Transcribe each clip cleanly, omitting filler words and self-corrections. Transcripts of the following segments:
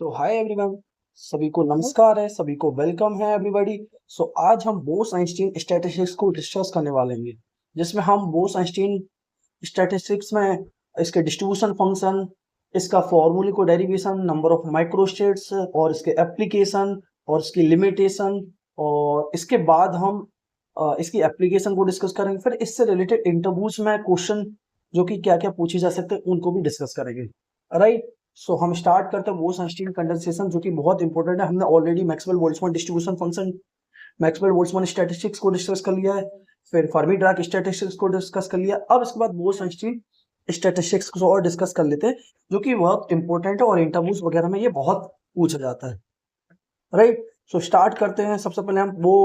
सो hi everyone, सभी को नमस्कार है, सभी को वेलकम है एवरीबॉडी। सो आज हम बोस आइंस्टीन स्टैटिस्टिक्स को डिस्कस करने वाले हैं, जिसमें हम बोस आइंस्टीन स्टैटिस्टिक्स में इसके डिस्ट्रीब्यूशन फंक्शन, इसका फॉर्मूले को डेरिवेशन, नंबर ऑफ माइक्रोस्टेट्स और इसके एप्लीकेशन और इसकी लिमिटेशन, और इसके बाद हम इसकी एप्लीकेशन को डिस्कस करेंगे। फिर इससे रिलेटेड इंटरव्यूज में क्वेश्चन जो कि क्या क्या पूछे जा सकते हैं उनको भी डिस्कस करेंगे। राइट, सो हम स्टार्ट करते हैं बोस आइंस्टीन कंडेंसेशन, जो कि बहुत इंपॉर्टेंट है। हमने already Maxwell Boltzmann distribution function, Maxwell Boltzmann statistics को डिस्कस कर लिया है, फिर फर्मी डिराक स्टैटिस्टिक्स को डिस्कस कर लिया। अब इसके बाद बोस आइंस्टीन स्टैटिस्टिक्स को और डिस्कस कर लेते हैं, जो कि बहुत इंपॉर्टेंट है और इंटरव्यूज वगैरह में ये बहुत पूछा जाता है। राइट, सो स्टार्ट करते हैं। सबसे पहले हम वो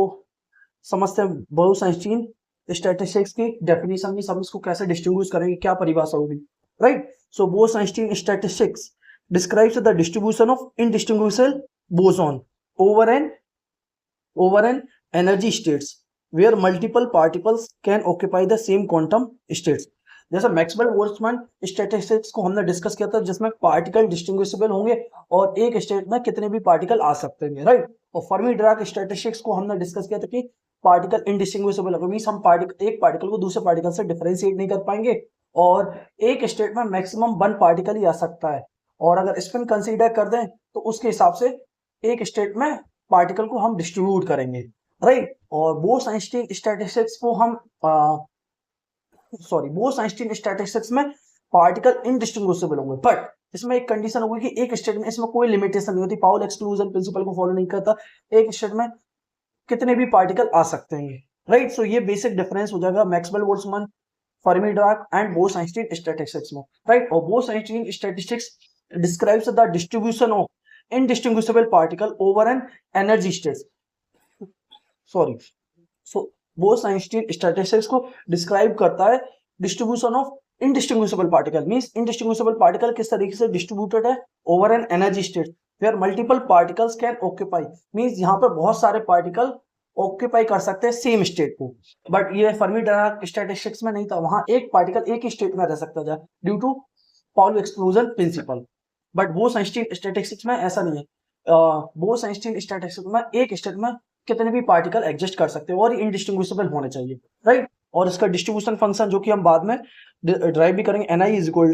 समझते हैं बोस आइंस्टीन स्टैटिस्टिक्स की डेफिनेशन में, सब इसको कैसे डिस्ट्रीब्यूट करेंगे, क्या परिभाषा होगी। Right, so Bose-Einstein statistics describes the distribution of indistinguishable boson over an energy states where multiple particles can occupy the same quantum states। जैसे मैक्सवेल बोल्ट्जमैन स्टैटिस्टिक्स को हमने डिस्कस किया था, जिसमें पार्टिकल डिस्टिंग्विशेबल होंगे और एक स्टेट में कितने भी पार्टिकल आ सकते हैं। राइट, और फर्मी डिराक स्टैटिस्टिक्स को हमने डिस्कस किया था कि पार्टिकल इनडिस्टिंग्विशेबल है, मींस हम एक पार्टिकल को दूसरे पार्टिकल से डिफरेंशिएट नहीं कर पाएंगे और एक स्टेट में मैक्सिमम 1 पार्टिकल ही आ सकता है। और अगर स्पिन कंसीडर कर दें तो उसके हिसाब से एक स्टेट में पार्टिकल को हम डिस्ट्रीब्यूट करेंगे। राइट, और बोस आइंस्टीन स्टैटिस्टिक्स को हम बोस आइंस्टीन स्टैटिस्टिक्स में पार्टिकल इनडिस्टिंग्विशेबल होंगे, बट इसमें एक कंडीशन होगी कि एक स्टेट में, इसमें कोई लिमिटेशन नहीं होती, पाउल एक्सक्लूजन प्रिंसिपल को फॉलो नहीं करता, एक स्टेट में कितने भी पार्टिकल आ सकते हैं। राइट, सो ये बेसिक डिफरेंस हो जाएगा Maxwell Boltzmann, Fermi Dirac and Bose Einstein statistics में। राइट, और Bose Einstein statistics describes the distribution of indistinguishable particle over an energy state. So Bose Einstein statistics को डिस्क्राइब करता है distribution of indistinguishable particle, means indistinguishable particle किस तरीके से distributed है over an energy state where multiple particles can occupy, means यहाँ पर बहुत सारे पार्टिकल ऑक्यूपाई कर सकते हैं सेम स्टेट को। बट ये फर्मी डिराक स्टैटिस्टिक्स में नहीं था, वहां एक पार्टिकल एक ही स्टेट में रह सकता था due to Pauli exclusion principle. But Bose Einstein statistics में ऐसा नहीं है। बोस आइंस्टीन स्टैटिस्टिक्स में एक स्टेट में कितने भी पार्टिकल एग्जिस्ट कर सकते हैं और इनडिस्टिंग्विशेबल होने चाहिए। राइट, और इसका डिस्ट्रीब्यूशन फंक्शन जो कि हम बाद में ड्राइव भी करेंगे, ni is equal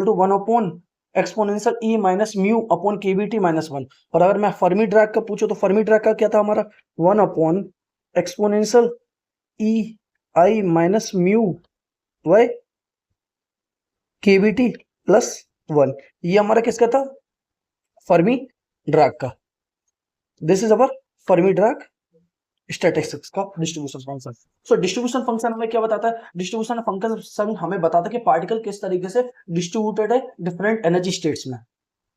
to 1 upon exponential E minus mu upon KVT minus 1। और अगर मैं फर्मी डिराक का पूछूं तो फर्मी डिराक का क्या था हमारा, 1 upon exponential E I minus mu by KVT plus 1। ये हमारा किसका था, फर्मी डिराक का। This is our Fermi Dirac statistics का distribution function. So distribution function हमें क्या बताता है, डिस्ट्रीब्यूशन फंक्शन हमें बताता है कि पार्टिकल किस तरीके से डिस्ट्रीब्यूटेड है डिफरेंट एनर्जी स्टेट्स में।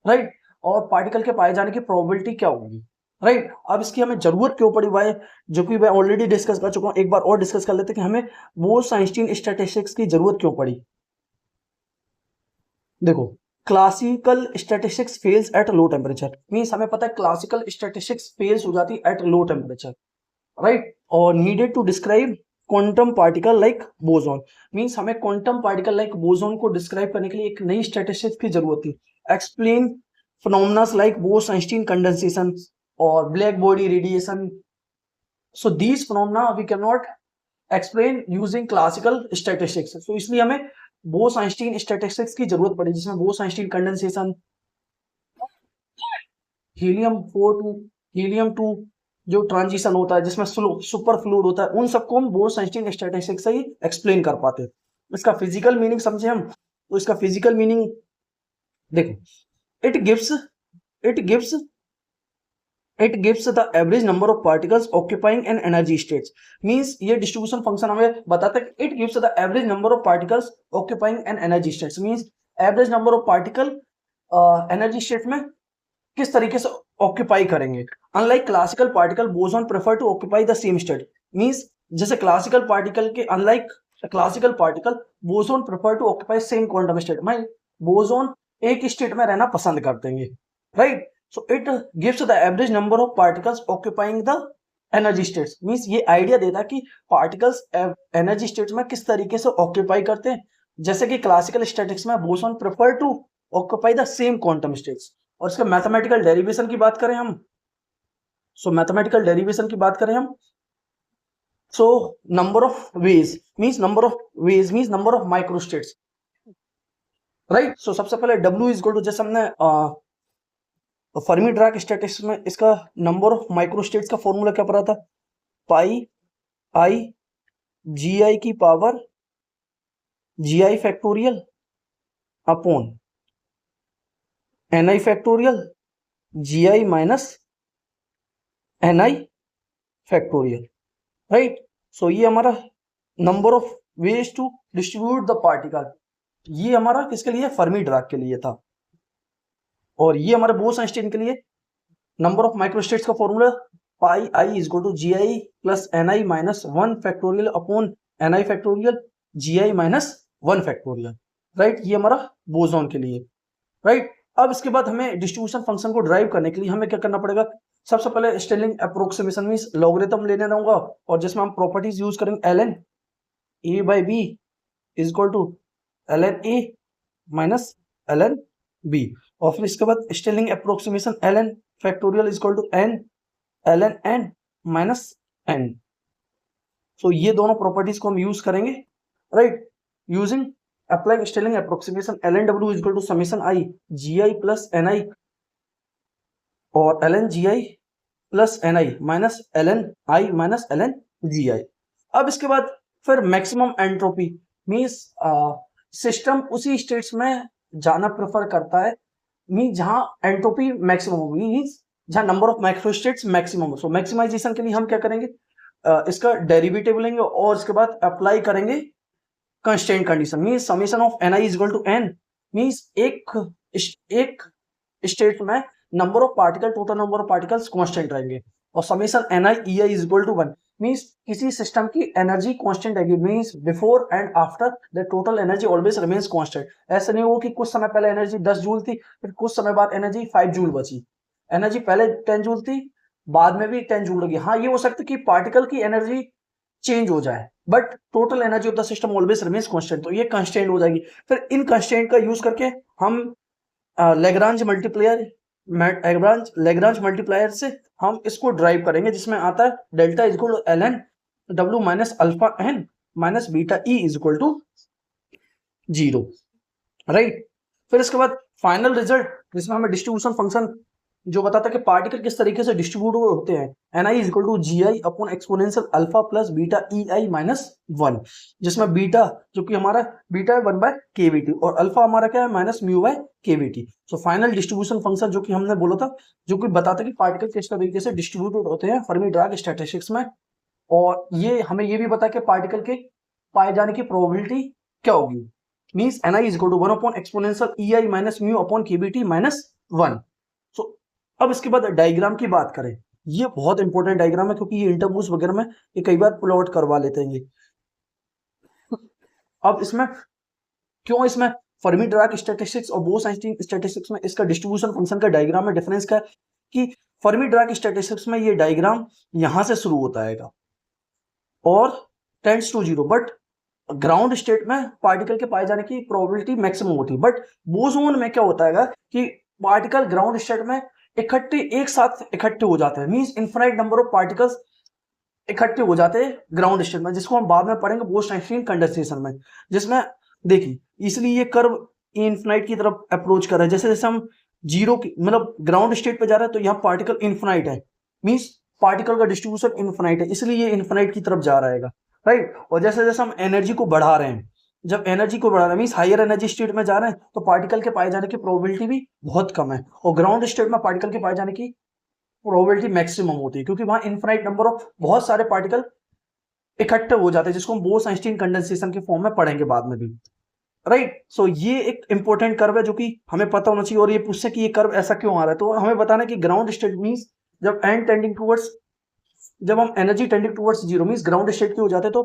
राइट, और पार्टिकल के पाए जाने की प्रोबेबिलिटी क्या होगी। राइट, अब इसकी हमें जरूरत क्यों पड़ी भाई, जो कि मैं ऑलरेडी डिस्कस कर चुका हूं, एक बार और डिस्कस कर लेते हैं कि हमें बोस आइंस्टीन स्टैटिस्टिक्स की जरूरत क्यों पड़ी। देखो, classical statistics fails at low temperature, means हमें पता है क्लासिकल स्टैटिस्टिक्स फेल्स हो जाती है एट लो टेम्परेचर। राइट, और needed to describe quantum particle like boson, means हमें क्वांटम पार्टिकल लाइक बोसॉन को डिस्क्राइब करने के लिए एक नई स्टैटिस्टिक्स की जरूरत थी। Explain phenomena like Bose-Einstein condensation or black body radiation. So these phenomena we cannot explain using classical statistics. So इसलिए हमें Bose-Einstein statistics की जरूरत पड़ी, जिसमें Bose-Einstein condensation, helium 4 to helium 2 जो ट्रांजिशन होता है, जिसमें सुपर फ्लूइड होता है, उन सबको हम Bose-Einstein स्टैटिस्टिक्स से ही एक्सप्लेन कर पाते हैं। इसका फिजिकल मीनिंग समझे हम, तो इसका फिजिकल मीनिंग देखो, it gives the average number of particles occupying an energy states, means ये distribution function हमें बताता है कि it gives the average number of particles occupying an energy states, means average number of particle energy state में किस तरीके से occupy करेंगे। Unlike classical particle boson prefer to occupy the same state, means जैसे क्लासिकल पार्टिकल के unlike classical particle boson prefer to occupy same quantum state, में boson एक state में रहना पसंद करते हैं। Right, so it gives the average number of particles occupying the energy states, means ये आइडिया देता है कि पार्टिकल्स एनर्जी स्टेट्स में किस तरीके से ऑक्यूपाई करते हैं। जैसे कि क्लासिकल स्टैटिक्स में boson prefer to occupy the same quantum states, और इसके मैथमेटिकल डेरिवेशन की बात करें हम, मैथमेटिकल डेरिवेशन की बात करें हम, number of ways means number of microstates, right. सबसे पहले W इज इक्वल टू, जैसे हमने फर्मी ड्राक स्टैटिस्टिक्स में इसका नंबर ऑफ माइक्रोस्टेट्स का फॉर्मूला क्या पढ़ा था, पाई आई जी आई की power g i factorial upon n i factorial g i minus n i factorial, right. ये हमारा number of ways to distribute the particle, ये हमारा किसके लिए, फर्मी ड्राक के लिए था। और ये हमारे बोस-आइंस्टीन के लिए नंबर ऑफ माइक्रोस्टेट्स का formula pi i is equal to g I plus N i minus 1 factorial upon n i factorial g i minus 1 factorial, right. ये हमारा बोसॉन के लिए, राइट। अब इसके बाद हमें डिस्ट्रीब्यूशन फंक्शन को ड्राइव करने के लिए हमें क्या करना पड़ेगा, सबसे पहले स्टेलिंग अप्रोक्सीमेशन मींस लॉगरिथम लेने रहूंगा, और जिसमें हम प्रॉपर्टीज यूज करेंगे L N A by B is equal to L N A minus L N B, और फिर इसके बाद Stirling approximation L N factorial is equal to N L N N minus N. ये दोनों properties को हम use करेंगे, right, using applying Stirling approximation L N W is equal to summation I ji I plus N I और L N G I plus N i minus L N i minus L N G आई। अब इसके बाद फिर maximum entropy means system उसी states में जाना prefer करता है, मीन जहां एंट्रोपी मैक्सिमम होगी, मीन्स जहां नंबर ऑफ माइक्रोस्टेट्स मैक्सिमम हो। मैक्सिमाइजेशन के लिए हम क्या करेंगे, इसका डेरिवेटिव लेंगे और इसके बाद अप्लाई करेंगे constraint condition, means summation of n I is equal to n, means एक स्टेट में number of particle, total number of particles constant रहेंगे, और summation n i e i is equal to 1, means किसी system की energy constant रहेगी, means before and after the total energy always remains constant. ऐसा नहीं हो कि कुछ समय पहले एनर्जी 10 जूल थी, फिर कुछ समय बाद एनर्जी 5 जूल बची, एनर्जी पहले 10 जूल थी, बाद में भी 10 जूल लगी। हाँ, ये हो सकता है कि पार्टिकल की एनर्जी चेंज हो जाए, but total energy of the system always remains constant, तो ये कांस्टेंट हो जाएगी। फिर इन कांस्टेंट का यूज करके हम लेग्रांज मल्टीप्लायर से हम इसको ड्राइव करेंगे, जिसमें आता है delta is equal to L N डब्ल्यू minus alpha n minus beta e is equal to 0, right. फिर इसके बाद फाइनल रिजल्ट, जिसमें हमें डिस्ट्रीब्यूशन फंक्शन जो बताता है कि पार्टिकल किस तरीके से डिस्ट्रीब्यूट होते हैं, n I is equal to g i upon exponential alpha plus beta e I minus 1, जिसमें बीटा जो कि हमारा बीटा है 1 बाय केवीटी और अल्फा हमारा क्या है minus mu by KVT. Final distribution function जो कि हमने बोला था, जो कि बताता है कि पार्टिकल किस तरीके से डिस्ट्रीब्यूट होते हैं फर्मी ड्राक स्टैटिस्टिक्स में, और ये हमें ये भी बता कि पार्टिकल के पाए जाने की प्रोबेबिलिटी क्या होगी, means n I is equal to 1 upon exponential E I minus mu upon KVT minus 1। अब इसके बाद डायग्राम की बात करें, ये बहुत इंपॉर्टेंट डायग्राम है, क्योंकि ये इंटरव्यूज वगैरह में ये कई बार प्लॉट करवा लेते हैं ये। अब इसमें क्यों, इसमें फर्मी ड्राक स्टैटिस्टिक्स और बोस-आइंस्टीन स्टैटिस्टिक्स में इसका डिस्ट्रीब्यूशन फंक्शन का डायग्राम में डिफरेंस क्या है कि फर्मी ड्राक स्टैटिस्टिक्स में ये डायग्राम यहां से शुरू होता है और tends to 0, but ground state में पार्टिकल के पाए जाने की प्रोबेबिलिटी मैक्सिमम होती है। बट बोसोन में क्या होता है कि पार्टिकल ग्राउंड स्टेट में एक साथ इकट्ठे हो जाते हैं, means infinite number of particles इकट्ठे हो जाते हैं ग्राउंड स्टेट में, जिसको हम बाद में पढ़ेंगे बोस-आइंस्टीन कंडेंसेशन में, जिसमें देखिए इसलिए ये कर्व इनफाइनाइट की तरफ अप्रोच कर रहा है। जैसे जैसे हम जीरो की मतलब ग्राउंड स्टेट पे जा रहे हैं, तो यहाँ पार्टिकल इनफाइनाइट है, मींस पार्टिकल का डिस्ट्रीब्यूशन इनफाइनाइट है, इसलिए ये इनफाइनाइट की तरफ जा रहेगा, राइट। और जैसे जैसे हम एनर्जी को बढ़ा रहे हैं, जब एनर्जी को बढ़ा रहे हैं मींस हायर एनर्जी स्टेट में जा रहे हैं, तो पार्टिकल के पाए जाने की प्रोबेबिलिटी भी बहुत कम है, और ग्राउंड स्टेट में पार्टिकल के पाए जाने की प्रोबेबिलिटी मैक्सिमम होती है, क्योंकि वहां इनफाइनाइट नंबर ऑफ बहुत सारे पार्टिकल इकट्ठे हो जाते हैं, जिसको हम बोस-आइंस्टीन कंडेंसेशन के फॉर्म में पढ़ेंगे बाद में भी, राइट। ये एक इंपॉर्टेंट कर्व है जो कि हमें पता होना चाहिए, और ये पूछसे कि ये कर्व ऐसा क्यों आ रहा है, तो हमें बताना है कि ग्राउंड स्टेट मींस जब हम energy tending towards 0 means ground state के हो जाते हैं, तो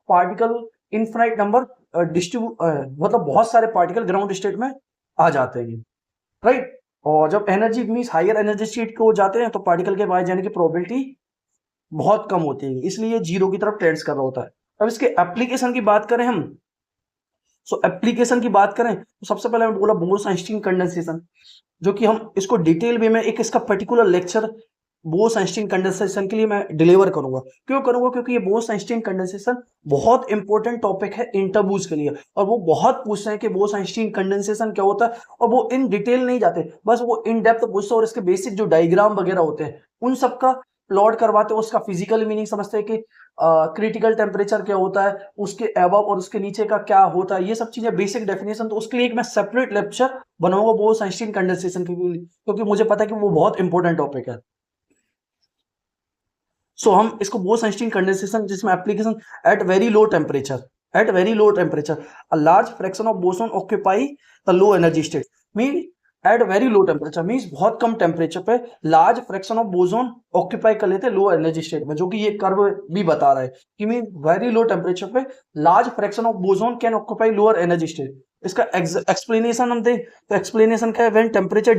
पार्टिकल इनफाइनाइट नंबर मतलब बहुत सारे पार्टिकल ग्राउंड स्टेट में आ जाते हैं, राइट। और जब energy means higher energy state के हो जाते हैं, तो पार्टिकल के पाए जाने की प्रोबेबिलिटी बहुत कम होती है, इसलिए 0 की तरफ टेंड्स कर रहा होता है। अब इसके एप्लीकेशन की बात करें हम, एप्लीकेशन की बात करें तो सबसे पहले मैं बोला बोस-आइंस्टीन कंडेंसेशन, जो कि हम इसको डिटेल वे में एक इसका particular lecture Bose Einstein condensation के लिए मैं डिलीवर करूंगा। क्यों करूंगा? क्योंकि ये बोस आइंस्टीन कंडेंसेशन बहुत इंपॉर्टेंट टॉपिक है इंटरव्यूज के लिए, और वो बहुत पूछते हैं कि बोस आइंस्टीन कंडेंसेशन क्या होता है, और वो इन डिटेल नहीं जाते, बस वो इन डेप्थ पूछते हैं और इसके बेसिक जो डायग्राम वगैरह होते हैं उन सबका प्लॉट करवाते हैं, उसका फिजिकल मीनिंग समझते हैं कि क्रिटिकल टेम्परेचर क्या होता है, उसके अबव और उसके नीचे का क्या होता है, ये सब चीजें बेसिक डेफिनेशन। तो उसके लिए एक मैं सेपरेट लेक्चर बनाऊंगा बोस आइंस्टीन कंडेंसेशन के लिए, क्योंकि मुझे पता है कि वो बहुत इंपॉर्टेंट टॉपिक है। सो हम इसको बोस आइंस्टीन कंडेंसेशन, जिसमें application at very low temperature a large fraction of boson occupy the low energy state. Mean at very low temperature means बहुत कम टेम्परेचर पे large fraction of boson occupy कर लेते हैं लो एनर्जी स्टेट में, जो कि ये कर्व भी बता रहा है कि मीन वेरी लो टेम्परेचर पे large fraction of boson can occupy lower energy state. इसका एक्सप्लेनेशन हम दें तो एक्सप्लेनेशन क्या है? When temperature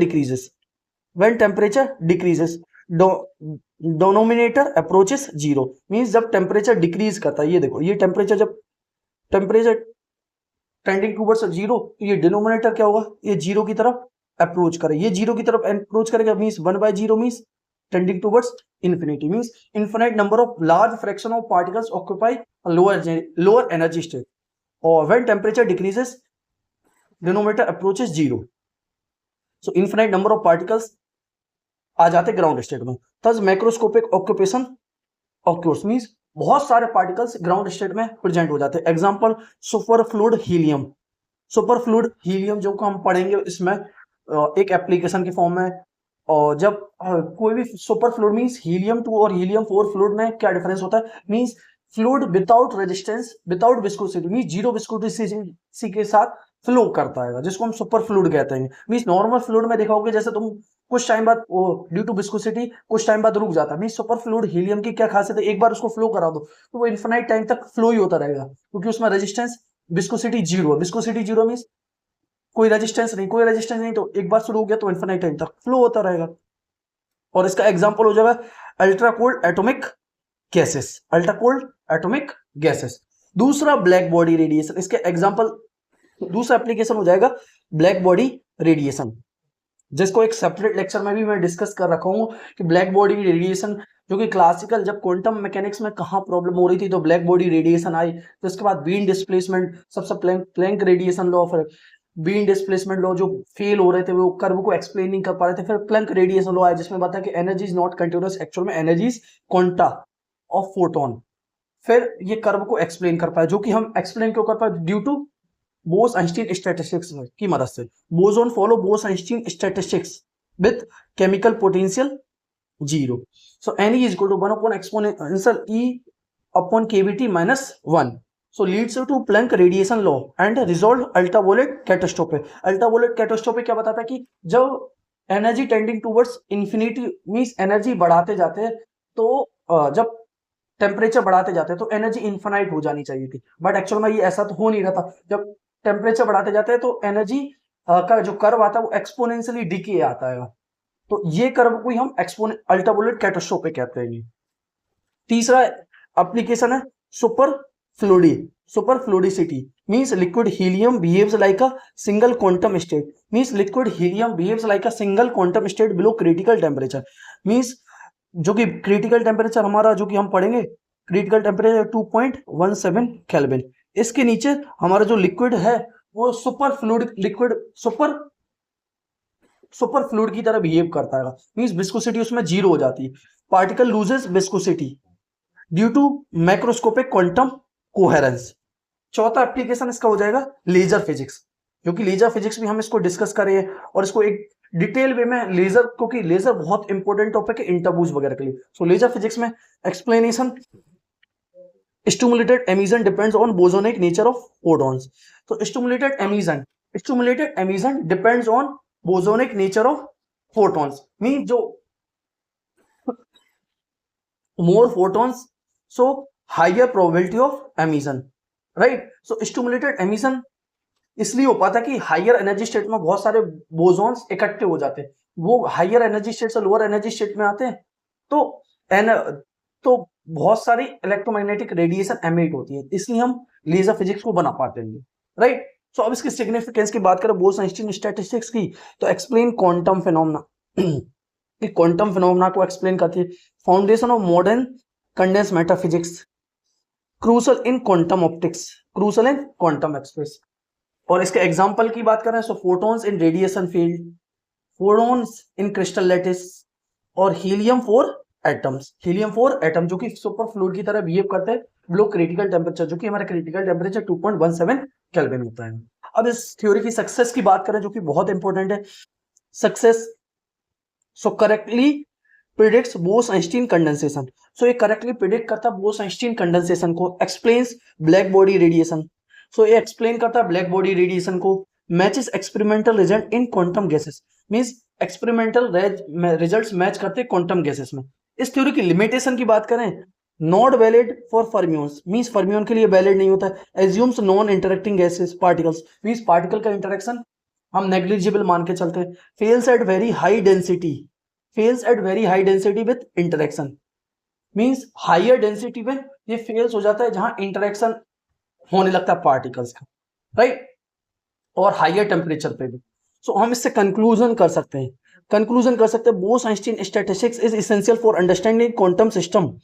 decreases denominator approaches zero. Means जब टेम्परेचर डिक्रीज करता है, ये देखो, ये टेम्परेचर जब टेम्परेचर टेंडिंग टूवर्ड्स जीरो, तो ये डिनोमिनेटर क्या होगा? ये जीरो की तरफ अप्रोच करे, ये जीरो की तरफ अप्रोच करेगा, means 1/0 means tending towards infinity, means infinite number of large fraction of particles occupy lower energy state, और when temperature decreases denominator approaches zero, so infinite number of particles आ जाते ground state में। Thus macroscopic occupation occurs, means बहुत सारे particles ground state में present हो जाते हैं। Example super fluid helium. Super fluid helium जो को हम पढ़ेंगे इसमें एक एप्लीकेशन के फॉर्म में। और जब कोई भी सुपर फ्लूइड मींस हीलियम 2 और हीलियम 4 फ्लूइड में क्या डिफरेंस होता है? Means fluid without resistance, without viscosity, means zero viscosity के साथ फ्लो करता है, जिसको हम सुपर फ्लूइड कहते हैं। मींस नॉर्मल फ्लूइड में देखा होगा जैसे तुम कुछ टाइम बाद वो ड्यू टू विस्कोसिटी कुछ टाइम बाद रुक जाता है। मींस सुपर फ्लूइड हीलियम की क्या खासियत है? एक बार उसको फ्लो करा दो तो वो इन्फिनाइट टाइम तक फ्लो ही होता रहेगा, क्योंकि उसमें रेजिस्टेंस विस्कोसिटी जीरो है। विस्कोसिटी जीरो मींस कोई रेजिस्टेंस नहीं, तो एक बार शुरू हो गया तो इन्फिनाइट टाइम तक फ्लो होता रहेगा। और इसका एग्जांपल हो जाएगा अल्ट्रा कोल्ड एटॉमिक गैसेस। दूसरा ब्लैक बॉडी रेडिएशन, इसके एग्जांपल दूसरा एप्लीकेशन हो जाएगा ब्लैक बॉडी रेडिएशन, जिसको एक सेपरेट लेक्चर में भी मैं डिस्कस कर रखा हूँ कि ब्लैक बॉडी रेडिएशन, जो कि क्लासिकल जब क्वांटम मैकेनिक्स में कहाँ प्रॉब्लम हो रही थी तो ब्लैक बॉडी रेडिएशन आई। तो इसके बाद बीन डिस्प्लेसमेंट, सबसे प्लैंक रेडिएशन लॉ, फिर बीन डिस्प्लेसमेंट लॉ जो फेल हो रहे थे, वो कर्व को एक्सप्लेन नहीं कर पा रहे थे, फिर प्लैंक रेडिएशन लॉ आया जिसमें बताया कि energy is not continuous, actual में energy is quanta of photon. फिर ये कर्व को एक्सप्लेन कर पाए, जो कि हम एक्सप्लेन क्यों कर पाए? Due to Bose Einstein statistics की मदद से। Boson follow Bose Einstein statistics with chemical potential zero. So n is equal to 1 upon exponential E upon KVT minus 1। So leads to Planck radiation law and resolve ultraviolet catastrophe। Ultraviolet catastrophe क्या बताता है कि जब energy tending towards infinity means energy बढ़ाते जाते हैं, तो जब टेम्परेचर बढ़ाते जाते हैं तो एनर्जी इन्फिनाइट हो जानी चाहिए थी, बट एक्चुअल में ये ऐसा तो हो नहीं रहा था। जब टेम्परेचर बढ़ाते जाते हैं तो एनर्जी का जो कर्व आता है वो एक्सपोनेंशियली डिके आता है। तो ये कर्व को ही हम अल्ट्रावोलेट कैटास्ट्रोफे कहते हैं। तीसरा एप्लीकेशन है super fluidicity, means liquid helium behaves like a single quantum state, means liquid helium behaves like a single quantum state below critical temperature. Means जो कि क्रिटिकल टेम्परेचर हमारा जो कि हम पढ़ेंगे क्रिटिकल टेम्परेचर 2.17 केल्विन, इसके नीचे हमारा जो लिक्विड है वो सुपर फ्लूइड की तरह बिहेव करता है। मींस विस्कोसिटी उसमें जीरो हो जाती है, particle loses viscosity due to macroscopic quantum coherence. चौथा एप्लीकेशन इसका हो जाएगा लेजर फिजिक्स, क्योंकि लेजर फिजिक्स भी हम इसको डिस्कस करें और इसको एक डिटेल वे में लेजर, क्योंकि लेजर बहुत इंपॉर्टेंट टॉपिक है इंटरव्यूज वगैरह के लिए। सो लेजर फिजिक्स में explanation stimulated emission depends on bosonic nature of photons. तो stimulated emission depends on bosonic nature of photons, mean जो more photons, so higher probability of emission, right? So stimulated emission इसलिए हो पाता है कि higher energy state में बहुत सारे बोसॉन्स इकट्ठे हो जाते हैं, वो हायर एनर्जी स्टेट से लोअर एनर्जी स्टेट में आते हैं, तो बहुत सारी इलेक्ट्रोमैग्नेटिक रेडिएशन एमिट होती है, इसलिए हम लेजर फिजिक्स को बना पाते हैं, राइट? सो अब इसकी सिग्निफिकेंस की बात करें बोस-आइंस्टीन स्टैटिस्टिक्स की, तो एक्सप्लेन क्वांटम फिनोमेना ये क्वांटम फिनोमेना को एक्सप्लेन करती है। Foundation of modern condense matter physics, crucial in quantum optics, crucial in quantum express. और इसके एग्जांपल की बात करें सो फोटॉन्स इन रेडिएशन फील्ड, फोटॉन्स इन क्रिस्टल लैटिस, और helium for atoms, helium for atom जो कि सुपर फ्लूइड की तरह बिहेव करते हैं बिलो क्रिटिकल टेम्परेचर, जो कि हमारा क्रिटिकल टेम्परेचर 2.17 केल्विन होता है। अब इस थ्योरी की सक्सेस की बात करें जो कि बहुत इंपॉर्टेंट है, success so correctly predicts Bose Einstein condensation, so ये करेक्टली प्रिडिक्ट करता है बोस-आइंस्टीन कंडेंसेशन को, explains black body radiation, so ये एक्सप्लेन करता है ब्लैक बॉडी रेडिएशन को, matches experimental result in quantum gases, means experimental results match करते हैं क्वांटम गैसेस में। इस थ्योरी की लिमिटेशन की बात करें, not valid for fermions, means fermion के लिए वैलिड नहीं होता है, assumes non interacting gases particles, means particle का इंटरेक्शन हम नेग्लिजिबल मान के चलते हैं, fails at very high density, fails at very high density with interaction, means higher density पे ये फेल्स हो जाता है जहां इंटरेक्शन होने लगता है पार्टिकल्स का, राइट, और हाइयर टेम्परेचर पे भी। सो हम इससे कंक्लूजन कर सकते हैं, कंक्लूजन कर सकते हैं Bose-Einstein statistics is essential for understanding quantum system,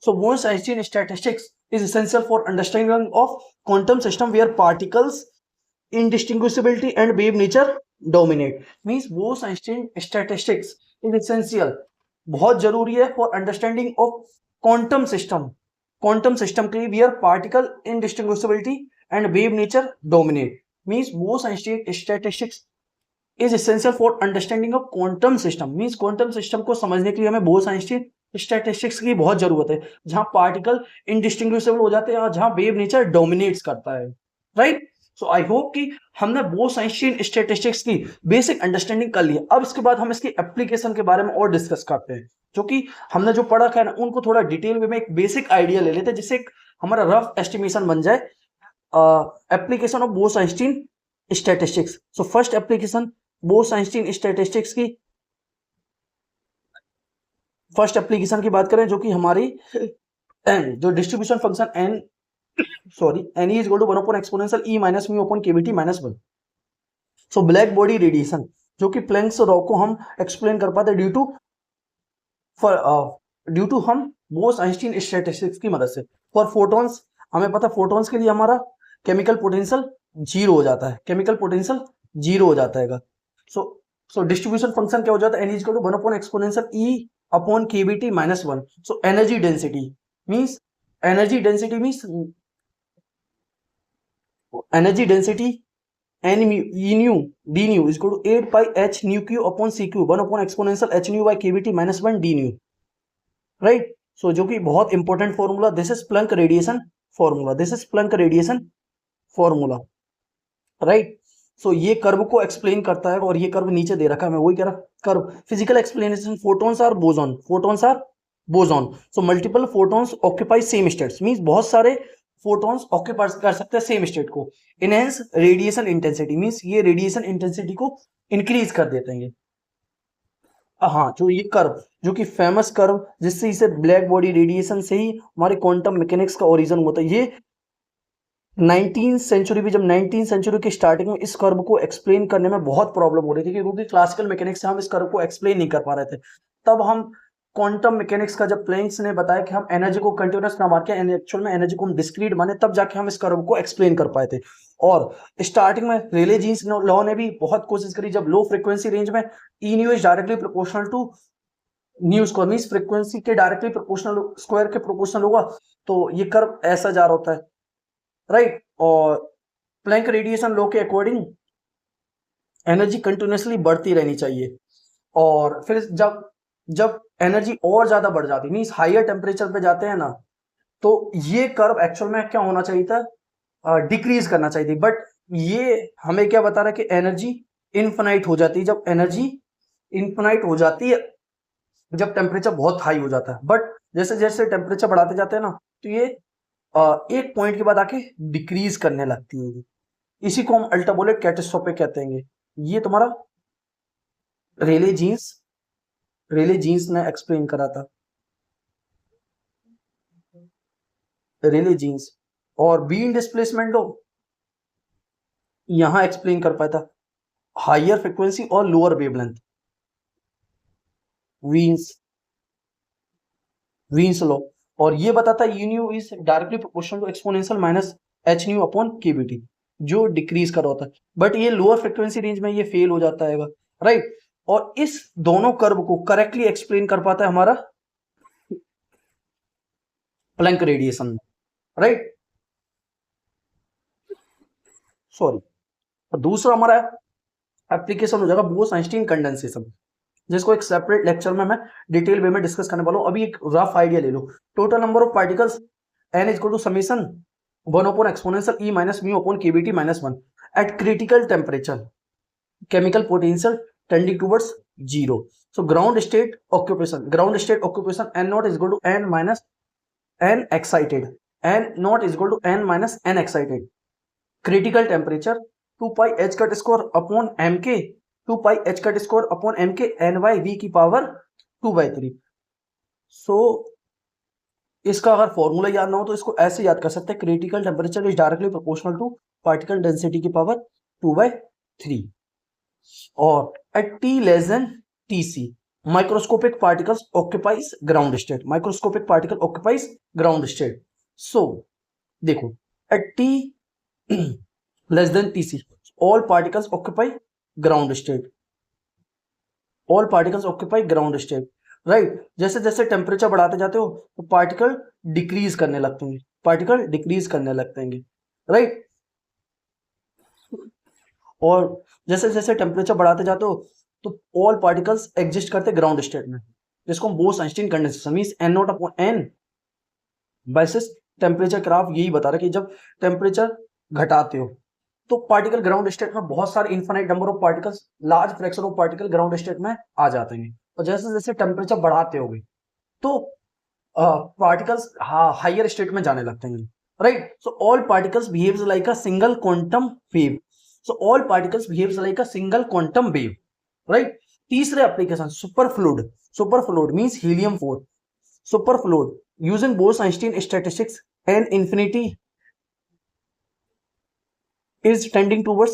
so Bose-Einstein statistics is essential for understanding of quantum system where particles indistinguishability and wave nature dominate, means Bose-Einstein statistics is essential, बहुत जरूरी है for understanding of quantum system के लिए where particle indistinguishability and wave nature dominate, means Bose-Einstein statistics is essential for understanding of quantum system, means quantum system को समझने के लिए हमें बोस-आइंस्टीन स्टैटिस्टिक्स की बहुत जरूरत है, जहां पार्टिकल इनडिस्टिंग्विशेबल हो जाते हैं और जहां वेव नेचर डोमिनेट्स करता है, राइट। सो आई होप कि हमने बोस-आइंस्टीन स्टैटिस्टिक्स की बेसिक अंडरस्टैंडिंग कर ली है। अब इसके बाद हम इसकी एप्लीकेशन के बारे में और डिस्कस करते हैं, जो कि हमने जो पढ़ा है ना उनको थोड़ा डिटेल में एक बेसिक आइडिया ले लेते हैं, जिससे हमारा रफ एस्टिमेशन बन जाए application of Bose Einstein statistics. So first application Bose Einstein statistics की फर्स्ट एप्लीकेशन की बात करें जो कि हमारी एन जो distribution function n n is equal to 1 upon exponential E minus mu upon KVT minus 1। So black body radiation जो कि प्लैंक्स लॉ को हम एक्सप्लेन कर पाते ड्यू टू हम बोस-आइंस्टीन स्टैटिस्टिक्स की मदद से। फॉर फोटॉन्स हमें पता फोटॉन्स के लिए हमारा केमिकल पोटेंशियल जीरो हो जाता है, केमिकल पोटेंशियल जीरो हो जाता है। सो डिस्ट्रीब्यूशन फंक्शन क्या हो जाता है, n is equal to 1 upon exponential E upon KVT minus 1। So energy density means energy density n e nu d nu is equal to 8 pi h nu q upon c q 1 upon exponential h nu by kVt minus 1 d nu, right. So जो कि बहुत important formula, this is Planck radiation formula, this is Planck radiation formula, right. So ये curve को explain करता है और ये curve नीचे दे रखा है, मैं वही कह रहा curve physical explanation, photons are boson, so multiple photons occupy same states, means बहुत सारे फोटॉन्स ऑक्यूपाई कर सकते हैं सेम स्टेट को। इनहेंस रेडिएशन इंटेंसिटी मींस ये रेडिएशन इंटेंसिटी को इंक्रीज कर देते हैं। हाँ, जो ये कर्व जो कि फेमस कर्व जिससे इसे ब्लैक बॉडी रेडिएशन से ही हमारे क्वांटम मैकेनिक्स का ओरिजिन होता है, ये 19th सेंचुरी में, जब 19th सेंचुरी की स्टार्टिंग में इस कर्व को एक्सप्लेन करने में बहुत प्रॉब्लम हो रही थी क्योंकि क्लासिकल मैकेनिक्स से हम इस कर्व को एक्सप्लेन नहीं कर पा रहे थे। तब हम क्वांटम मैकेनिक्स का जब प्लैंक्स ने बताया कि हम एनर्जी को कंटिन्यूअस ना मान के एक्चुअल में एनर्जी को हम डिस्क्रीट माने, तब जाके हम इस कर्व को एक्सप्लेन कर पाए थे। और स्टार्टिंग में रेले जीन्स लॉ ने भी बहुत कोशिश करी, जब लो फ्रीक्वेंसी रेंज में E nu is directly proportional to nu square, means frequency के डायरेक्टली प्रोपोर्शनल स्क्वायर के प्रोपोर्शनल होगा तो ये कर्व ऐसा जा रहा होता है, राइट। और प्लैंक रेडिएशन लॉ के अकॉर्डिंग एनर्जी कंटिन्यूअसली बढ़ती रहनी चाहिए, और फिर जब एनर्जी और ज्यादा बढ़ जाती मींस हायर टेम्परेचर पे जाते हैं ना, तो ये कर्व एक्चुअल में क्या होना चाहिए था, डिक्रीज करना चाहिए थी। बट ये हमें क्या बता रहा है कि एनर्जी इनफाइनाइट हो जाती है, जब एनर्जी इनफाइनाइट हो जाती है जब टेम्परेचर बहुत हाई हो जाता है। बट जैसे जैसे टेम्परेचर बढ़ाते जाते हैं ना, तो ये एक पॉइंट के बाद आके डिक्रीज करने लगती है। इसी को हम अल्ट्रावोलेट कैटास्ट्रोफिक कहते हैं। ये तुम्हारा रेले जीन्स ने एक्सप्लेन करा था, रेले जीन्स। और बीम डिस्प्लेसमेंट यहां एक्सप्लेन कर पाता हायर फ्रिक्वेंसी और lower wavelength, Wien's Wien's law. और ये बताता है u nu is directly proportional to exponential minus h nu upon KBT, जो डिक्रीज कर रहा होता है। बट ये लोअर फ्रिक्वेंसी रेंज में ये फेल हो जाता है, राइट। और इस दोनों कर्व को करेक्टली एक्सप्लेन कर पाता है हमारा प्लैंक रेडिएशन, राइट। सॉरी। और दूसरा हमारा एप्लीकेशन हो जाएगा बोस-आइंस्टीन कंडेंसेशन, जिसको एक सेपरेट लेक्चर में मैं डिटेल वे में डिस्कस करने वाला हूं। अभी एक रफ आइडिया ले लो। Total number of particles n equal to summation 1 upon exponential e minus mu upon KVT minus 1 at critical temperature, chemical potential tending towards 0। So ground state occupation n naught is equal to n minus n excited, n naught is equal to n minus n excited. Critical temperature 2 pi h cut square upon m के 2 pi h cut square upon m के n by v की power 2/3। सो इसका अगर formula याद ना हो तो इसको ऐसे याद कर सकते हैं, critical temperature is directly proportional to particle density की पावर 2/3। और at t less than tc microscopic particles occupies ground state, microscopic particle occupies ground state. So देखो at t less than tc all particles occupy ground state, all particles occupy ground state, right. जैसे जैसे temperature बढ़ाते जाते हो तो particle decrease करने लगते हैं, पार्टिकल डिक्रीज करने लगते हैं, राइट। और जैसे जैसे टेम्परेचर बढ़ाते जाते हो तो ऑल पार्टिकल्स एग्जिस्ट करते ग्राउंड स्टेट में, जिसको हम Bose-Einstein condensation means n not upon n biases temperature graph यही बता रहा है कि जब टेम्परेचर घटाते हो तो पार्टिकल ग्राउंड स्टेट में बहुत सारे infinite number of particles, large fraction of particle ground state में आ जाते हैं। और जैसे जैसे टेम्परेचर बढ़ाते होगे तो पार्टिकल्स हायर स्टेट में जाने लगते हैं, right. So all particles behaves like a single quantum wave, so all particles behaves like a single quantum wave, right. तीसरे application superfluid, superfluid means helium 4, superfluid using Bose Einstein statistics and infinity is tending towards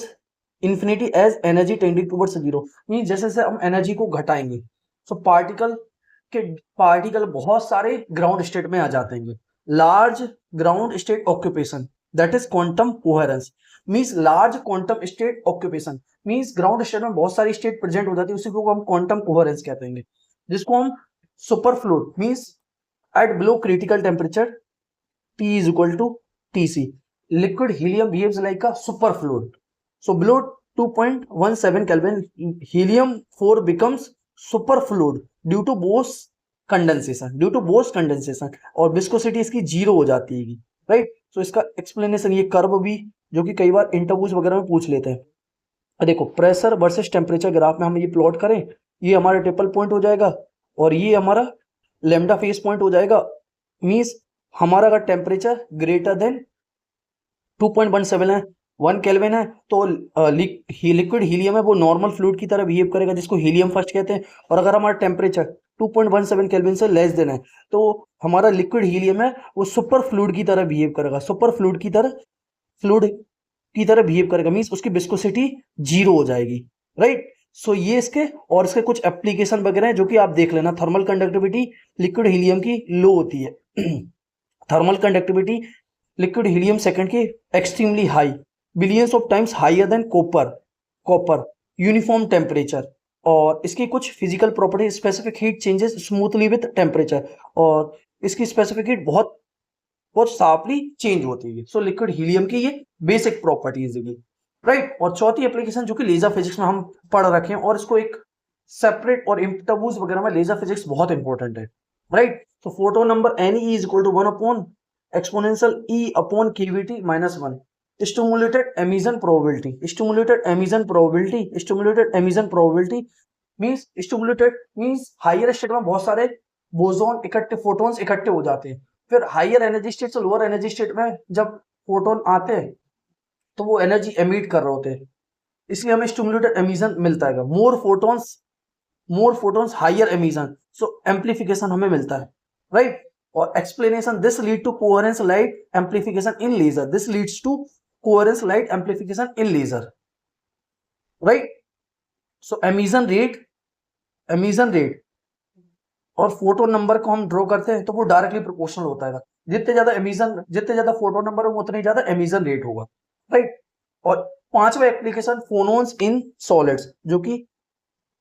infinity as energy tending towards 0। Mean जैसे जैसे हम energy को घटाएंगे तो particle बहुत सारे ground state में आ जाते हैं। Large ground state occupation that is quantum coherence, means large quantum state occupation means ground state में बहुत सारी स्टेट प्रेजेंट हो जाती है, उसी को हम क्वांटम कोहेरेंस कहते हैं, जिसको हम superfluid means at below critical temperature T is equal to Tc liquid helium behaves like a superfluid, so below 2.17 Kelvin helium 4 becomes superfluid due to Bose condensation और विस्कोसिटी इसकी 0 हो जाती है, राइट। तो इसका एक्सप्लेनेशन ये कर्व भी जो कि कई बार इंटरव्यूज वगैरह में पूछ लेते हैं। देखो प्रेशर वर्सेस टेम्परेचर ग्राफ में हम ये प्लॉट करें, ये हमारा ट्रिपल पॉइंट हो जाएगा और ये हमारा लैम्डा फेस पॉइंट हो जाएगा। मींस हमारा अगर टेम्परेचर ग्रेटर देन 2.17 है, 1 केल्विन है, तो लिक्विड हीलियम है वो नॉर्मल फ्लूइड की तरह बिहेव करेगा, जिसको हीलियम फर्स्ट कहते हैं। और अगर हमारा टेम्परेचर 2.17 केल्विन से लेस देन है तो हमारा लिक्विड हीलियम है वो सुपर फ्लूइड की तरह बिहेव करेगा, सुपर फ्लूइड की तरह बिहेव करेगा, मींस उसकी विस्कोसिटी 0 हो जाएगी, राइट। सो ये इसके और इसके कुछ एप्लीकेशन वगैरह हैं जो कि आप देख लेना। थर्मल कंडक्टिविटी लिक्विड हीलियम की लो होती है, thermal conductivity liquid helium second की extremely high, billions of times higher than copper uniform temperature. और इसकी कुछ physical property specific heat changes smoothly with temperature, और इसकी स्पेसिफिक हीट बहुत शार्पली चेंज होती है। सो लिक्विड हीलियम की ये बेसिक प्रॉपर्टीज है, राइट। और चौथी एप्लीकेशन जो कि लेजर फिजिक्स में हम पढ़ रखे हैं और इसको एक सेपरेट और इंटरव्यूज वगैरह में लेजर फिजिक्स बहुत इंपॉर्टेंट है, राइट। तो photon number Ne is equal to 1 upon exponential E upon KVT minus 1। Stimulated emission probability means higher state में बहुत सारे बोसॉन इकट्ठे, फोटॉन्स इकट्ठे हो जाते हैं। फिर हायर एनर्जी स्टेट से लोअर एनर्जी स्टेट में जब फोटोन आते हैं तो वो एनर्जी एमिट कर रहे होते हैं, इसलिए हमें स्टिमुलेटेड एमिशन मिलता है। More photons higher emission, so amplification हमें मिलता है, राइट। और explanation this lead to coherence light amplification in laser, this leads to coherence light amplification in laser, right. So emission rate और फोटोन नंबर को हम draw करते हैं तो वो डायरेक्टली प्रोपोर्शनल होता है। जितने ज्यादा फोटोन नंबर होगा उतना ही ज्यादा एमिशन रेट होगा, राइट। और पांचवा एप्लीकेशन फोनोन्स इन सॉलिड्स, जो कि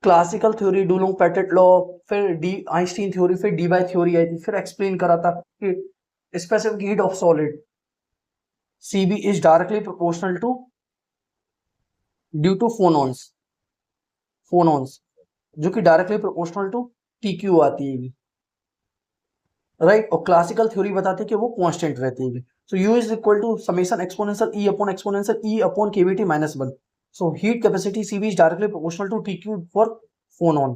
क्लासिकल थ्योरी, डुलोंग पेटेट लॉ, फिर डी आइंस्टीन थ्योरी, फिर डी बाय थ्योरी आई थी, फिर एक्सप्लेन करा था कि specific heat of solid Cb is directly proportional to due to फोनोन्स जो कि डायरेक्टली प्रोपोर्शनल टू TQ आती है, राइट। और क्लासिकल थ्योरी बताती है कि वो कांस्टेंट रहती है। So U is equal to summation exponential E upon KBT minus 1। So heat capacity Cb is directly proportional to TQ for phonon.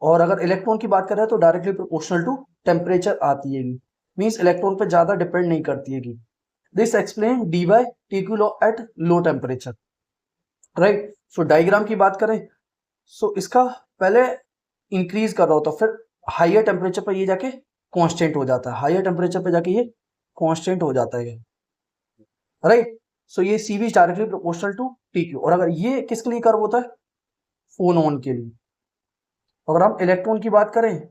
और अगर इलेक्ट्रॉन की बात करें तो डायरेक्टली प्रोपोर्शनल टू टेम्परेचर आती है, मींस इलेक्ट्रॉन पे ज्यादा डिपेंड नहीं करती है। This explain Debye TQ law at low temperature, right. So diagram की बात करें, सो इसका पहले इंक्रीज कर रहा होता, फिर हायर टेम्परेचर पर ये जाके कांस्टेंट हो जाता है, हायर टेम्परेचर पे जाके ये कांस्टेंट हो जाता है, राइट। सो ये Cb directly proportional to TQ। और अगर ये किसके लिए कर्व होता है, फोनोन के लिए। अगर हम इलेक्ट्रॉन की बात करें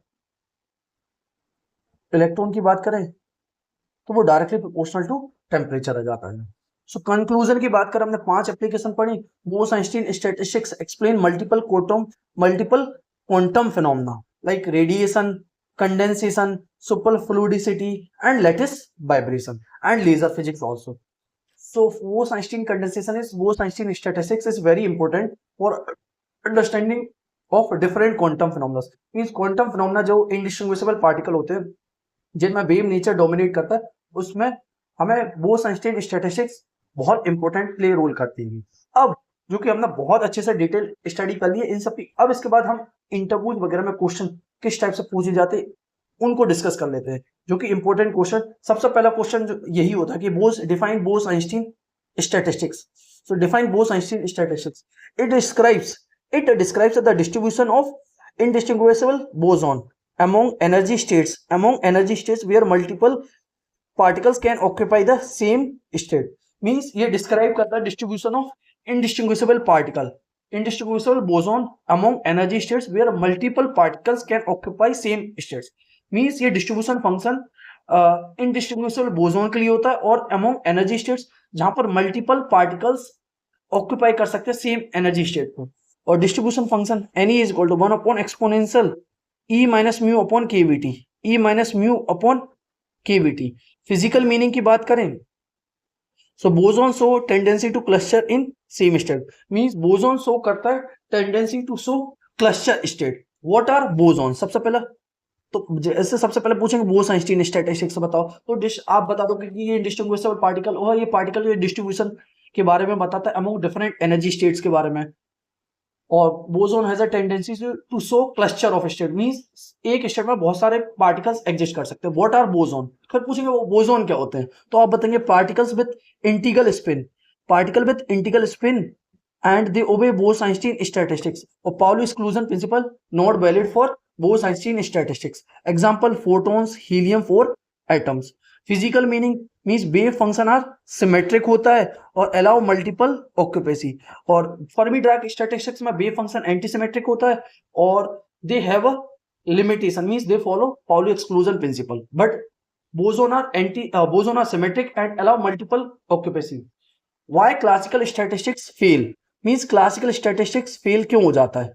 तो वो डायरेक्टली प्रोपोर्शनल टू टेम्परेचर आ जाता है। सो कंक्लूजन की बात करें, हमने 5 एप्लीकेशन पढ़ी। Bose Einstein statistics explain multiple quantum phenomena like radiation, condensation, super fluidicity and lattice vibration and laser physics also. So Bose-Einstein statistics is very important for understanding of different quantum phenomena. Means quantum phenomena जो indistinguishable particle होते हैं जिनमें wave nature dominate करता है, उसमें हमें Bose-Einstein statistics बहुत important play role करती है। अब जो कि हमने बहुत अच्छे से डिटेल स्टडी कर ली है इन सब की, अब इसके बाद हम इंटरव्यूज वगैरह में क्वेश्चन किस टाइप से पूछे जाते हैं उनको डिस्कस कर लेते हैं, जो कि इंपॉर्टेंट क्वेश्चन। सबसे पहला क्वेश्चन जो यही होता है कि define Bose-Einstein statistics. So define Bose-Einstein statistics, it describes the distribution of indistinguishable boson among energy states where multiple particles can occupy the same state। Means ये डिस्क्राइब करता है distribution of indistinguishable boson among energy states where multiple particles can occupy same states। Means ये distribution function indistinguishable boson के लिए होता है और among energy states जहां पर मल्टीपल पार्टिकल्स ऑक्यूपाई कर सकते हैं सेम एनर्जी स्टेट को। और distribution function NE is equal to 1 upon exponential E minus mu upon KBT। Physical meaning की बात करें, so boson show tendency to cluster in same state. Means boson show करता है tendency to show cluster state. What are boson? सबसे पहले पूछेंगे Bose-Einstein statistics बताओ, तो आप बता दो कि ये डिस्टिंग्विशेबल पार्टिकल और ये पार्टिकल ये डिस्ट्रीब्यूशन के बारे में बताता है अमंग डिफरेंट एनर्जी स्टेट्स के बारे में। और boson has a tendency to show cluster of state, means एक स्टेट में बहुत सारे पार्टिकल्स एग्जिस्ट कर सकते हैं। What are boson? फिर पूछेंगे वो बोसॉन क्या होते हैं, तो आप बताएंगे particle with integral spin and they obey Bose Einstein statistics. और Pauli exclusion principle not valid for Bose Einstein statistics. Example photons, helium 4 atoms. Physical meaning means wave function are symmetric होता है और अलाउ मल्टीपल ऑक्यूपेंसी। और Fermi Dirac statistics में wave function anti symmetric होता है और they have a limitation, means they follow Pauli exclusion principle, but boson are symmetric and allow multiple occupancy. Why classical statistics fail? Means classical statistics fail क्यों हो जाता है?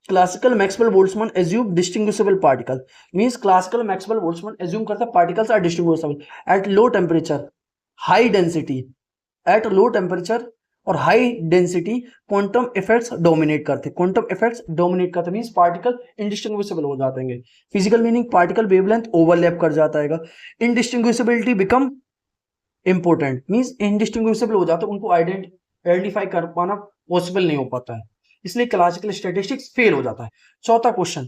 Classical Maxwell Boltzmann assume distinguishable particle, means classical Maxwell Boltzmann assume करता है particles are distinguishable at low temperature, high density. At low temperature और high density quantum effects dominate करते means particle indistinguishable हो जाते हैं। Physical meaning particle wavelength overlap कर जाता है। Indistinguishability become important, means indistinguishable हो जाते हैं, उनको आइडेंटिफाई कर पाना पॉसिबल नहीं हो पाता है, इसलिए क्लासिकल स्टैटिस्टिक्स फेल हो जाता है। चौथा question,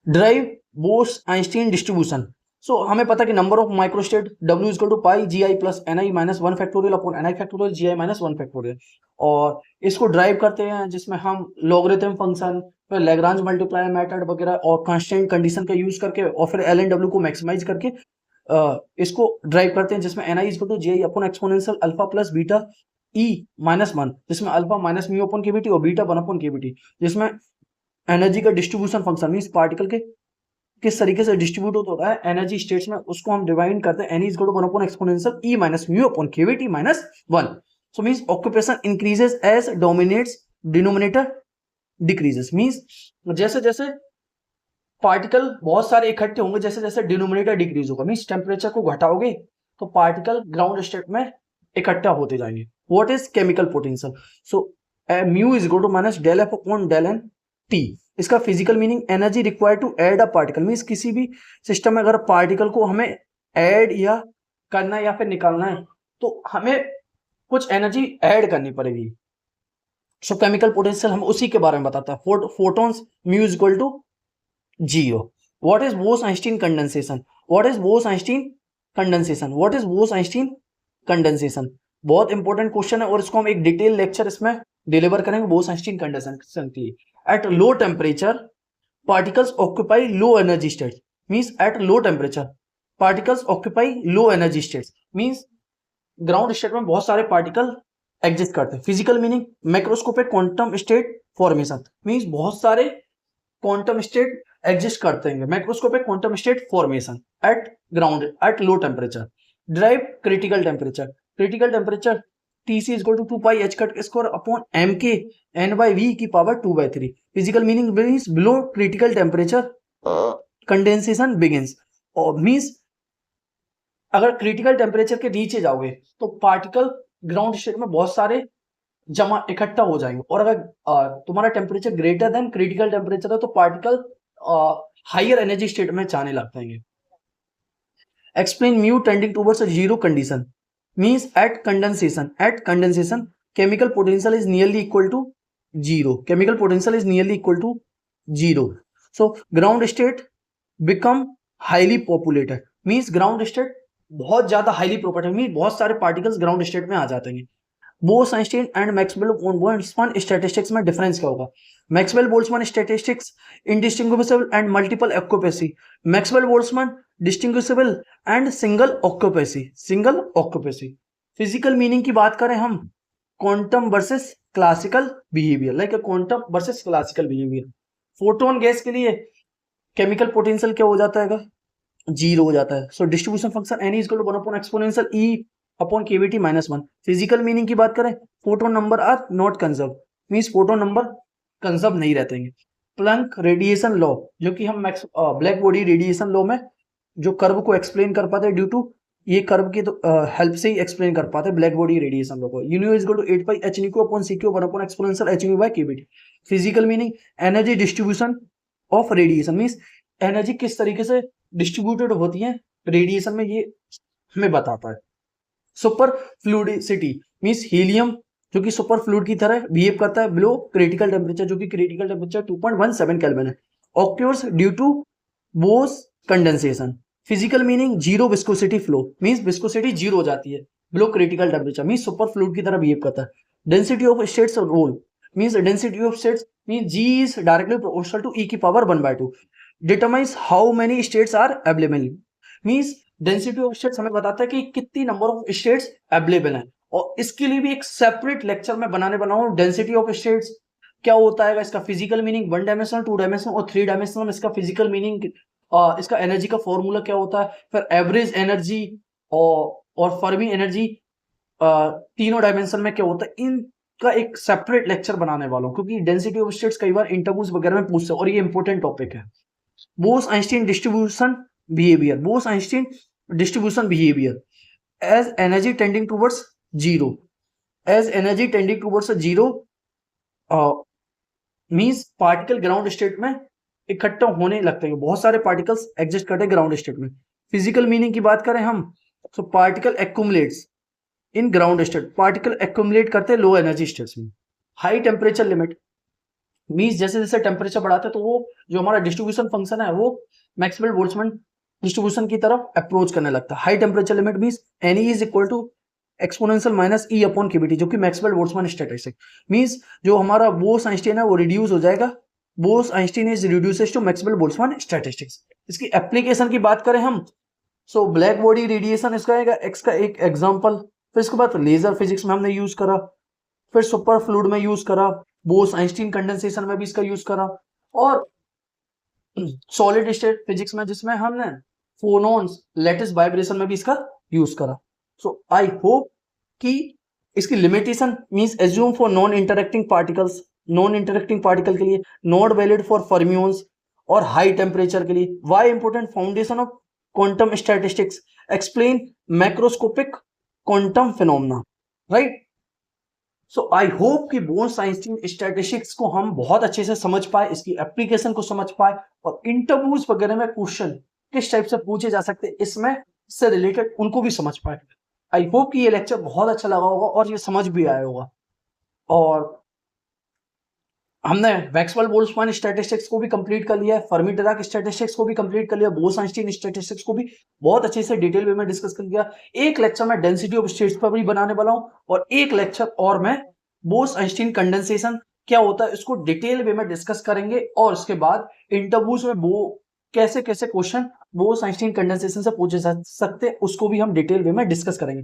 derive Bose Einstein distribution. So हमें पता है कि number of microstate W is equal to pi GI plus NI minus 1 factorial upon NI factorial GI minus 1 factorial. और इसको ड्राइव करते हैं जिसमें हम लॉगरिथम फंक्शन, फिर लैग्रांज मल्टीप्लायर मेथड वगैरह और कांस्टेंट कंडीशन का यूज करके और फिर एल एन डब्ल्यू को मैक्सिमाइज करके इसको ड्राइव करते हैं, जिसमें N I is to J upon exponential alpha plus beta E minus one, जिसमें alpha minus mu upon KVT और बीटा वन अपॉन केवीटी, जिसमें एनर्जी का डिस्ट्रीब्यूशन फंक्शन मींस पार्टिकल के किस तरीके से डिस्ट्रीब्यूट होता है एनर्जी स्टेट्स में, उसको हम डिवाइड करते हैं N is one upon exponential E minus mu upon KVT minus one. So means occupation increases as dominates denominator decreases, means जैसे जैसे पार्टिकल बहुत सारे इकट्ठे होंगे, जैसे जैसे डिनोमिनेटर डिक्रीज होगा, मींस टेम्परेचर को घटाओगे तो पार्टिकल ग्राउंड स्टेट में इकट्ठा होते जाएंगे। What is chemical potential? So mu is equal to minus del F upon del N T. इसका physical meaning energy required to add a particle, means किसी भी सिस्टम में अगर पार्टिकल को हमें ऐड या करना है या फिर निकालना है तो हमें कुछ एनर्जी ऐड करनी पड़ेगी। सो केमिकल पोटेंशियल हम उसी के बारे में बताता है। Photons mu is equal to zero. What is Bose Einstein condensation? What is Bose Einstein condensation? What is Bose Einstein condensation? बहुत इंपॉर्टेंट क्वेश्चन है और इसको हम एक डिटेल लेक्चर इसमें डिलीवर करेंगे बोस-आइंस्टीन कंडेंसेशन के लिए। At low temperature, particles occupy low energy states. Means at low temperature, particles occupy low energy states. Means ground state में बहुत सारे पार्टिकल एग्जिस्ट करते हैं। Physical meaning macroscopic quantum state formation, means बहुत सारे quantum state exist करते हैं। Macroscopic quantum state formation eight ground eight low temperature. Drive critical temperature. Critical temperature Tc is equal to 2 pi h cut square upon mk n by v की power 2/3। Physical meaning means below critical temperature condensation begins, और means अगर critical temperature के नीचे जाओगे तो particle ground state में बहुत सारे जमा इकट्ठा हो जाएंगे, और अगर तुम्हारा temperature greater than critical temperature है तो पार्टिकल हायर एनर्जी स्टेट में जाने लगते हैं। Explain mu tending towards zero condition. Means at condensation chemical potential is nearly equal to zero. Chemical potential is nearly equal to zero. So ground state become highly populated. Means ground state बहुत ज्यादा highly populated, means बहुत सारे particles ground state में आ जाते हैं। Bose-Einstein and Maxwell-Boltzmann statistics में difference क्या होगा? Maxwell-Boltzmann statistics indistinguishable and multiple occupancy. Maxwell-Boltzmann distinguishable and single occupancy. Physical meaning की बात करें हम, quantum versus classical behaviour, like quantum versus classical behaviour. Photon gas के लिए केमिकल पोटेंशियल क्या हो जाता है? जीरो हो जाता है। So distribution function N is equal to 1 upon exponential E upon KVT minus one. Physical meaning की बात करें, photon number are not conserve, means photon number conserve नहीं रहते हैं। प्लैंक रेडिएशन लॉ, जो कि हम ब्लैक बॉडी रेडिएशन लॉ में जो कर्व को एक्सप्लेन कर पाते हैं, ड्यू टू ये कर्व की तो हेल्प से ही एक्सप्लेन कर पाते हैं ब्लैक बॉडी रेडिएशन लॉ को। U nu is equal to 8 pi H nu upon C cube 1 upon exponential H nu by KVT. Physical meaning energy distribution of radiation, means energy किस तरीके से डिस्ट्रीब्यूटेड होती है रेडिएशन में, ये हमें बताता है। सुपर फ्लूइडिसिटी मींस हीलियम जो कि सुपर फ्लूइड की तरह बिहेव करता है बिलो क्रिटिकल टेम्परेचर, जो कि क्रिटिकल टेम्परेचर 2.17 केल्विन है। Occurs due to Bose condensation. Physical meaning zero viscosity flow, means viscosity zero हो जाती है below critical temperature, means super fluid की तरह बिहेव करता है। Density of states role, means density of states means G is directly proportional to E की power 1/2। Determines how many states are available, means density of states हमें बताता है कि कितनी नंबर ऑफ स्टेट्स अवेलेबल हैं, और इसके लिए भी एक सेपरेट लेक्चर में बनाने बनाऊं। डेंसिटी ऑफ स्टेट्स क्या होता है, इसका फिजिकल मीनिंग 1 डायमेंशनल, 2 डायमेंशनल और 3 डायमेंशनल में इसका फिजिकल मीनिंग, इसका एनर्जी का फॉर्मूला क्या होता है, फिर एवरेज एनर्जी और फर्मी एनर्जी तीनों डायमेंशन में क्या होता है, इनका एक सेपरेट लेक्चर बनाने वाला हूं, क्योंकि डेंसिटी ऑफ स्टेट्स कई बार इंटरव्यूज वगैरह में पूछते हैं और ये इंपॉर्टेंट टॉपिक है। Bose Einstein distribution behaviour. Bose Einstein distribution behaviour as energy tending towards zero, as energy tending towards zero means particle ground state में इकट्ठा होने लगते हैं, बहुत सारे पार्टिकल्स एग्जिस्ट करते हैं ग्राउंड स्टेट में। फिजिकल मीनिंग की बात करें हम, तो particle accumulates in ground state, particle accumulate करते हैं लो एनर्जी स्टेट्स में। हाई टेम्परेचर लिमिट मींस जैसे जैसे टेम्परेचर बढ़ाते हैं तो वो जो हमारा डिस्ट्रीब्यूशन फंक्शन है वो मैक्सवेल-बोल्ट्जमैन डिस्ट्रीब्यूशन की तरफ अप्रोच करने लगता है। High temperature limit means N is equal to exponential minus E upon KVT, जो कि मैक्सवेल-बोल्ट्जमैन स्टैटिस्टिक्स मींस जो हमारा बोस-आइंस्टीन है वो रिड्यूस हो जाएगा Bose Einstein is reduces to Maxwell Boltzmann statistics. इसकी एप्लीकेशन की बात करें हम, सो ब्लैक बॉडी रेडिएशन इसका एक एग्जांपल। फिर इसके बाद लेजर फिजिक्स में हमने यूज करा, फिर सुपर फ्लूइड में यूज करा, बोस आइंस्टीन कंडेंसेशन में भी इसका यूज करा, और सॉलिड स्टेट फिजिक्स में जिसमें हमने फोनॉन्स लैटिस वाइब्रेशन में भी इसका यूज करा। सो आई होप कि इसकी limitation means assume for non interacting particles, non interacting particle के लिए, नॉट वैलिड फॉर फर्मियोन्स और हाई टेम्परेचर के लिए। Why important foundation of quantum statistics, explain macroscopic quantum phenomena, right. So I hope कि Bose Einstein statistics को हम बहुत अच्छे से समझ पाए, इसकी एप्लीकेशन को समझ पाए, और इंटरव्यूज वगैरह में क्वेश्चन किस टाइप से पूछे जा सकते हैं इसमें से रिलेटेड उनको भी समझ पाए। आई होप कि ये लेक्चर बहुत अच्छा लगा होगा और ये समझ भी आया होगा। और हमने मैक्सवेल बोल्ट्जमैन स्टैटिस्टिक्स को भी कंप्लीट कर लिया है, फर्मी डिराक स्टैटिस्टिक्स को भी कंप्लीट कर लिया, बोस आइंस्टीन स्टैटिस्टिक्स को भी बहुत अच्छे से डिटेल वे में डिस्कस कर लिया। एक लेक्चर मैं डेंसिटी ऑफ स्टेट्स पर भी बनाने वाला हूं, और एक लेक्चर और मैं बोस आइंस्टीन कंडेंसेशन क्या होता है इसको डिटेल वे में डिस्कस करेंगे। और उसके बाद इंटरव्यूज में वो कैसे कैसे क्वेश्चन बोस आइंस्टीन कंडेंसेशन से पूछे जा सकते हैं उसको भी हम डिटेल वे में डिस्कस करेंगे,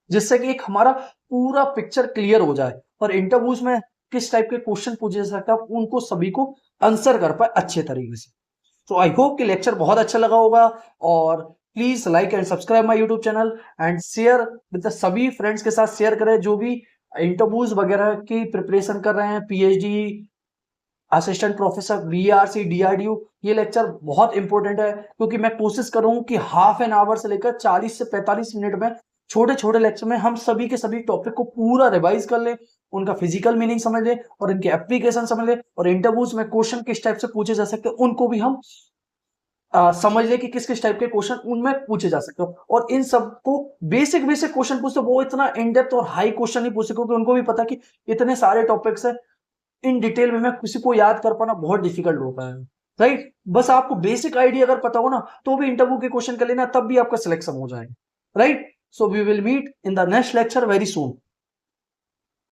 जिससे कि एक हमारा पूरा पिक्चर क्लियर हो जाए और इंटरव्यूज में किस टाइप के क्वेश्चन पूछे जा सकते हैं उनको सभी को आंसर कर पाए अच्छे तरीके से। तो आई होप कि लेक्चर बहुत अच्छा लगा होगा, और please like and subscribe my YouTube channel and share with सभी फ्रेंड्स के साथ शेयर करें जो भी इंटरव्यूज वगैरह की प्रिपरेशन कर रहे हैं, PhD, assistant professor, BRC, DRDO. ये लेक्चर बहुत इंपॉर्टेंट है क्योंकि मैं कोशिश करूँ कि हाफ एन आवर से लेकर 40 से 45 मिनट में छोटे छोटे लेक्चर में हम सभी के सभी टॉपिक को पूरा रिवाइज कर ले, उनका फिजिकल मीनिंग समझ ले और इनके एप्लीकेशन समझ ले, और इंटरव्यूज में क्वेश्चन किस टाइप से पूछे जा सकते हैं उनको भी हम समझ ले कि किस किस टाइप के क्वेश्चन उनमें पूछे जा सकते हो। और इन सबको बेसिक बेसिक क्वेश्चन पूछते, वो इतना इन डेप्थ और हाई क्वेश्चन नहीं पूछते क्योंकि उनको भी पता कि इतने सारे टॉपिक्स है, इन डिटेल में मैं किसी को याद कर पाना बहुत डिफिकल्ट होता है, राइट। बस आपको बेसिक आइडिया अगर पता हो ना तो भी इंटरव्यू के क्वेश्चन कर लेना, तब भी आपका सिलेक्शन हो जाएगा, right. So we will meet in the next lecture very soon.